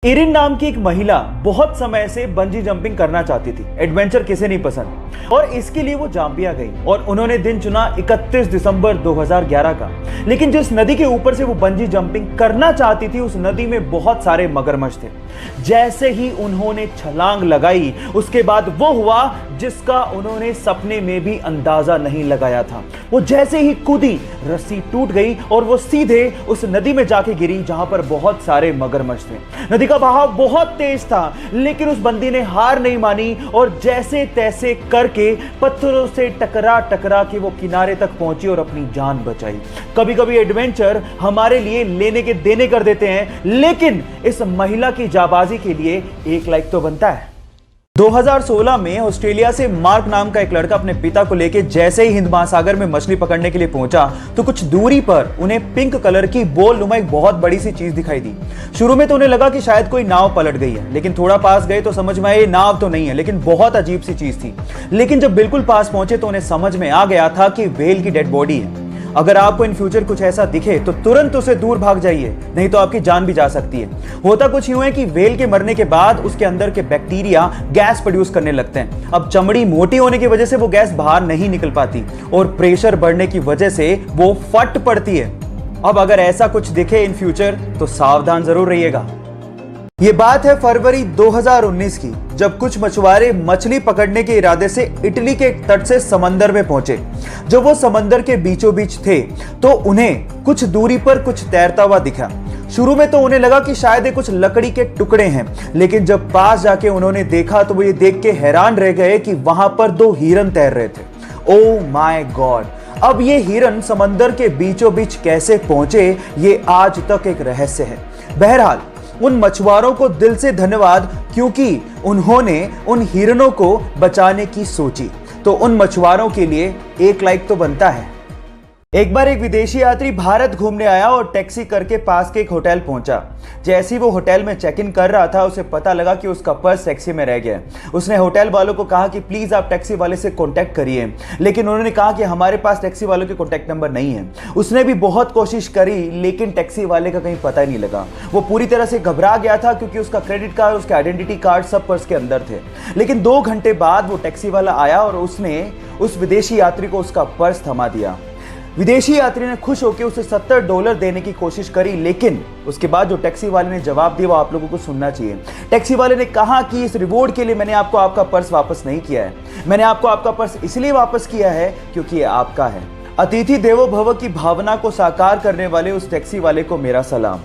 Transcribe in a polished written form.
Erin नाम की एक महिला बहुत समय से बंजी जंपिंग करना चाहती थी। एडवेंचर किसे नहीं पसंद, और इसके लिए वो जाम्बिया गई और उन्होंने दिन चुना 31 दिसंबर 2011 का। लेकिन जिस नदी के ऊपर से वो बंजी जंपिंग करना चाहती थी, उस नदी में बहुत सारे मगरमच्छ थे। जैसे ही उन्होंने छलांग लगाई, उसके बाद वो हुआ जिसका उन्होंने सपने में भी अंदाजा नहीं लगाया था। वो जैसे ही कूदी, रस्सी टूट गई और वो सीधे उस नदी में जाके गिरी जहां पर बहुत सारे मगरमच्छ थे। नदी का बहाव बहुत तेज था, लेकिन उस बंदी ने हार नहीं मानी और जैसे तैसे करके पत्थरों से टकरा टकरा के वो किनारे तक पहुंची और अपनी जान बचाई। कभी कभी एडवेंचर हमारे लिए लेने के देने कर देते हैं, लेकिन इस महिला की जाबाजी के लिए एक लाइक तो बनता है। 2016 में ऑस्ट्रेलिया से मार्क नाम का एक लड़का अपने पिता को लेकर जैसे ही हिंद महासागर में मछली पकड़ने के लिए पहुंचा, तो कुछ दूरी पर उन्हें पिंक कलर की बोल नुमा एक बहुत बड़ी सी चीज दिखाई दी। शुरू में तो उन्हें लगा कि शायद कोई नाव पलट गई है, लेकिन थोड़ा पास गए तो समझ में आया ये नाव तो नहीं है, लेकिन बहुत अजीब सी चीज थी। लेकिन जब बिल्कुल पास पहुंचे तो उन्हें समझ में आ गया था कि व्हेल की डेड बॉडी है। अगर आपको इन फ्यूचर कुछ ऐसा दिखे तो तुरंत उसे दूर भाग जाइए, नहीं तो आपकी जान भी जा सकती है। होता कुछ यूं है कि व्हेल के मरने के बाद उसके अंदर के बैक्टीरिया गैस प्रोड्यूस करने लगते हैं। अब चमड़ी मोटी होने की वजह से वो गैस बाहर नहीं निकल पाती और प्रेशर बढ़ने की वजह से वो फट पड़ती है। अब अगर ऐसा कुछ दिखे इन फ्यूचर तो सावधान जरूर रहिएगा। ये बात है फरवरी 2019 की, जब कुछ मछुआरे मछली पकड़ने के इरादे से इटली के एक तट से समंदर में पहुंचे। जब वो समंदर के बीचों बीच थे तो उन्हें कुछ दूरी पर कुछ तैरता हुआ दिखा। शुरू में तो उन्हें लगा कि शायद ये कुछ लकड़ी के टुकड़े हैं, लेकिन जब पास जाके उन्होंने देखा तो वो ये देख के हैरान रह गए कि वहां पर दो हिरन तैर रहे थे। Oh my God! अब ये हिरन समंदर के बीचों बीच कैसे पहुंचे, ये आज तक एक रहस्य है। बहरहाल उन मछुआरों को दिल से धन्यवाद, क्योंकि उन्होंने उन हिरणों को बचाने की सोची। तो उन मछुआरों के लिए एक लाइक तो बनता है। एक बार एक विदेशी यात्री भारत घूमने आया और टैक्सी करके पास के एक होटल पहुंचा। जैसे ही वो होटल में चेक इन कर रहा था, उसे पता लगा कि उसका पर्स टैक्सी में रह गया। उसने होटल वालों को कहा कि प्लीज आप टैक्सी वाले से कांटेक्ट करिए, लेकिन उन्होंने कहा कि हमारे पास टैक्सी वालों के कांटेक्ट नंबर नहीं है। उसने भी बहुत कोशिश करी, लेकिन टैक्सी वाले का कहीं पता ही नहीं लगा। वो पूरी तरह से घबरा गया था, क्योंकि उसका क्रेडिट कार्ड, उसके आइडेंटिटी कार्ड सब पर्स के अंदर थे। लेकिन 2 घंटे बाद वो टैक्सी वाला आया और उसने उस विदेशी यात्री को उसका पर्स थमा दिया। विदेशी यात्री ने खुश होकर उसे $70 देने की कोशिश करी, लेकिन उसके बाद जो टैक्सी वाले ने जवाब दिया वो आप लोगों को सुनना चाहिए। टैक्सी वाले ने कहा कि इस रिवॉर्ड के लिए मैंने आपको आपका पर्स वापस नहीं किया है, मैंने आपको आपका पर्स इसलिए वापस किया है क्योंकि ये आपका है। अतिथि देवो भव की भावना को साकार करने वाले उस टैक्सी वाले को मेरा सलाम।